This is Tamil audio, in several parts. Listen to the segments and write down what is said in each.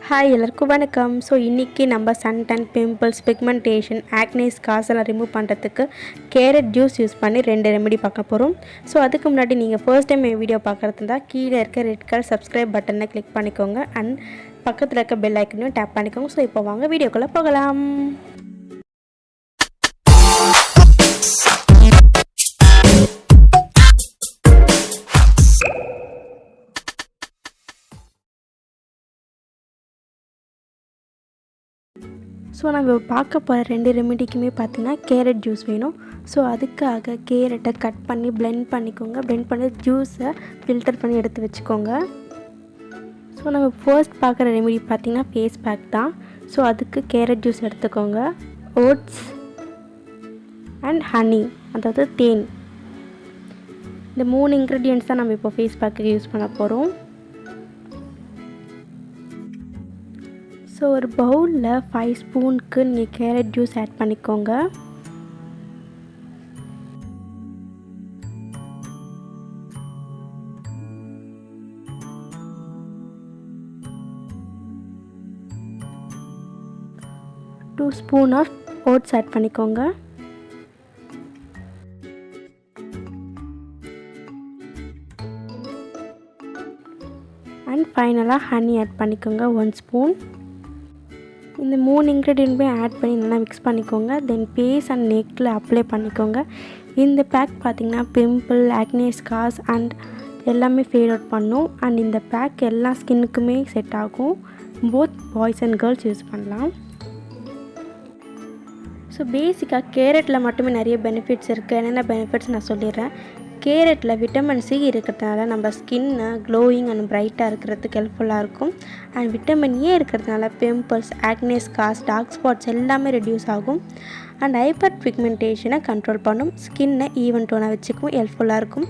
ஹாய் எல்லாருக்கும் வணக்கம். ஸோ இன்றைக்கி நம்ம sun tan, pimples, pigmentation, acne scars எல்லாம் ரிமூவ் பண்ணுறதுக்கு கேரட் ஜூஸ் யூஸ் பண்ணி 2 ரெமெடி பார்க்க போகிறோம். ஸோ அதுக்கு முன்னாடி நீங்கள் ஃபர்ஸ்ட் டைம் என் வீடியோ பார்க்குறது இருந்தால் கீழே இருக்க ரெட் கலர் சப்ஸ்கிரைப் பட்டனை கிளிக் பண்ணிக்கோங்க அண்ட் பக்கத்தில் இருக்க பெல் ஐக்கனையும் டேப் பண்ணிக்கோங்க. ஸோ இப்போ வாங்க வீடியோக்குள்ளே போகலாம். ஸோ நம்ம பார்க்க போகிற 2 ரெமெடிக்குமே பார்த்திங்கன்னா கேரட் ஜூஸ் வேணும். ஸோ அதுக்காக கேரட்டை கட் பண்ணி பிளெண்ட் பண்ணிக்கோங்க. பிளெண்ட் பண்ணி ஜூஸை ஃபில்டர் பண்ணி எடுத்து வச்சுக்கோங்க. ஸோ நம்ம ஃபர்ஸ்ட் பார்க்குற ரெமெடி பார்த்திங்கன்னா ஃபேஸ் பேக் தான். ஸோ அதுக்கு கேரட் ஜூஸ் எடுத்துக்கோங்க, ஓட்ஸ் அண்ட் ஹனி, அதாவது தேன். இந்த 3 இன்க்ரீடியன்ட்ஸ் தான் நம்ம இப்போ ஃபேஸ் பேக்கு யூஸ் பண்ண போகிறோம். ஸோ ஒரு பவுலில் 5 ஸ்பூனுக்கு நீங்கள் கேரட் ஜூஸ் ஆட் பண்ணிக்கோங்க. Two spoon of oats add பண்ணிக்கோங்க. அண்ட் ஃபைனலாக ஹனி ஆட் பண்ணிக்கோங்க, 1 ஸ்பூன். இந்த 3 இன்க்ரீடியன்ட்டுமே ஆட் பண்ணி நல்லா மிக்ஸ் பண்ணிக்கோங்க. தென் ஃபேஸ் அண்ட் நெக்கில் அப்ளை பண்ணிக்கோங்க. இந்த பேக் பார்த்திங்கன்னா பிம்பிள், ஆக்னே ஸ்கார்ஸ் அண்ட் எல்லாமே ஃபேட் அவுட் பண்ணும். அண்ட் இந்த பேக் எல்லா ஸ்கின்னுக்குமே செட் ஆகும். Both boys and girls use பண்ணலாம். ஸோ பேசிக்காக கேரட்டில் மட்டுமே நிறைய பெனிஃபிட்ஸ் இருக்குது. என்னென்ன பெனிஃபிட்ஸ் நான் சொல்லிடுறேன். கேரட்டில் விட்டமின் சி இருக்கிறதுனால நம்ம ஸ்கின்னை க்ளோயிங் அண்ட் பிரைட்டாக இருக்கிறதுக்கு ஹெல்ப்ஃபுல்லாக இருக்கும். அண்ட் விட்டமின் ஏ இருக்கிறதுனால pimples, acne scars, dark spots எல்லாமே ரெடியூஸ் ஆகும். அண்ட் ஹைப்பர் பிக்மெண்டேஷனை கண்ட்ரோல் பண்ணும். ஸ்கின்னை ஈவன் டோனாக வச்சுக்கும் ஹெல்ப்ஃபுல்லாக இருக்கும்.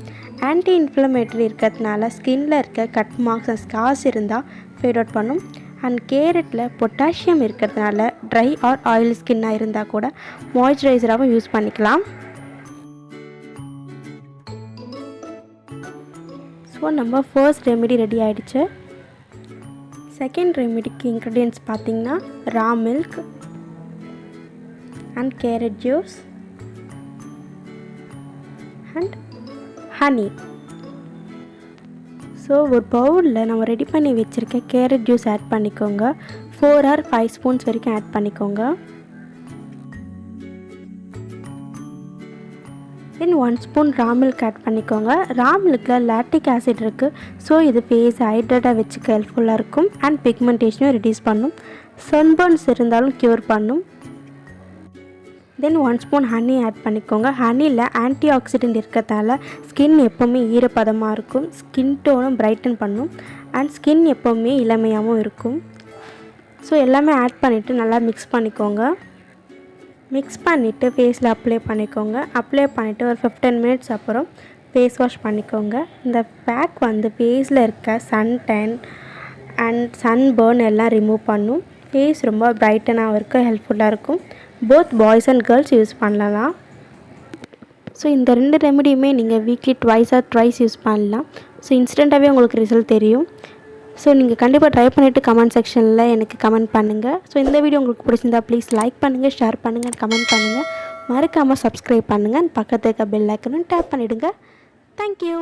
ஆன்டி இன்ஃப்ளமேட்டரி இருக்கிறதுனால ஸ்கின்னில் இருக்க கட் மார்க்ஸ் அண்ட் ஸ்கார்ஸ் இருந்தால் ஃபேட் அவுட் பண்ணும். அண்ட் கேரட்டில் பொட்டாசியம் இருக்கிறதுனால ட்ரை ஆர் ஆயில் ஸ்கின்னாக இருந்தால் கூட மாய்ஸ்சரைசராகவும் யூஸ் பண்ணிக்கலாம். ஸோ நம்ம ஃபர்ஸ்ட் ரெமெடி ரெடி ஆகிடுச்சு. செகண்ட் ரெமெடிக்கு இன்க்ரீடியன்ட்ஸ் பார்த்திங்கன்னா raw milk and carrot juice and honey. So ஒரு பவுலில் நம்ம ரெடி பண்ணி வச்சுருக்க கேரட் ஜூஸ் ஆட் பண்ணிக்கோங்க. 4 or 5 ஸ்பூன்ஸ் வரைக்கும் ஆட் பண்ணிக்கோங்க. தென் 1 ஸ்பூன் ரா மில்க் ஆட் பண்ணிக்கோங்க. ரா மில்கில் லாக்டிக் ஆசிட் இருக்குது. ஸோ இது ஃபேஸ் ஹைட்ரேட்டாக வச்சுக்க ஹெல்ப்ஃபுல்லாக இருக்கும். அண்ட் பிக்மெண்டேஷனும் ரெடியூஸ் பண்ணும். சன்பர்ன்ஸ் இருந்தாலும் க்யூர் பண்ணும். தென் 1 ஸ்பூன் ஹனி ஆட் பண்ணிக்கோங்க. ஹனியில் ஆன்டி ஆக்சிடென்ட் இருக்கிறதால ஸ்கின் எப்போவுமே ஈரப்பதமாக இருக்கும். ஸ்கின் டோனும் பிரைட்டன் பண்ணும். அண்ட் ஸ்கின் எப்போவுமே இளமையாகவும் இருக்கும். ஸோ எல்லாமே ஆட் பண்ணிவிட்டு நல்லா மிக்ஸ் பண்ணிக்கோங்க. மிக்ஸ் பண்ணிவிட்டு ஃபேஸில் அப்ளை பண்ணிக்கோங்க. அப்ளை பண்ணிவிட்டு ஒரு 15 மினிட்ஸ் அப்புறம் ஃபேஸ் வாஷ் பண்ணிக்கோங்க. இந்த பேக் வந்து ஃபேஸில் இருக்க sun tan and sun burn எல்லாம் ரிமூவ் பண்ணும். ஃபேஸ் ரொம்ப பிரைட்டனாக இருக்க ஹெல்ப்ஃபுல்லாக இருக்கும். Both boys and girls use பண்ணலாம். ஸோ இந்த 2 ரெமெடியுமே நீங்கள் weekly twice or thrice use பண்ணலாம். ஸோ இன்ஸ்டண்ட்டாகவே உங்களுக்கு ரிசல்ட் தெரியும். ஸோ நீங்கள் கண்டிப்பாக ட்ரை பண்ணிவிட்டு கமெண்ட் செக்ஷனில் எனக்கு கமெண்ட் பண்ணுங்கள். ஸோ இந்த வீடியோ உங்களுக்கு பிடிச்சிருந்தா ப்ளீஸ் லைக் பண்ணுங்கள், ஷேர் பண்ணுங்கள், கமெண்ட் பண்ணுங்கள். மறக்காமல் சப்ஸ்கிரைப் பண்ணுங்கள். பக்கத்தில் இருக்க பெல் ஐக்கனும் டேப் பண்ணிவிடுங்க. தேங்க்யூ.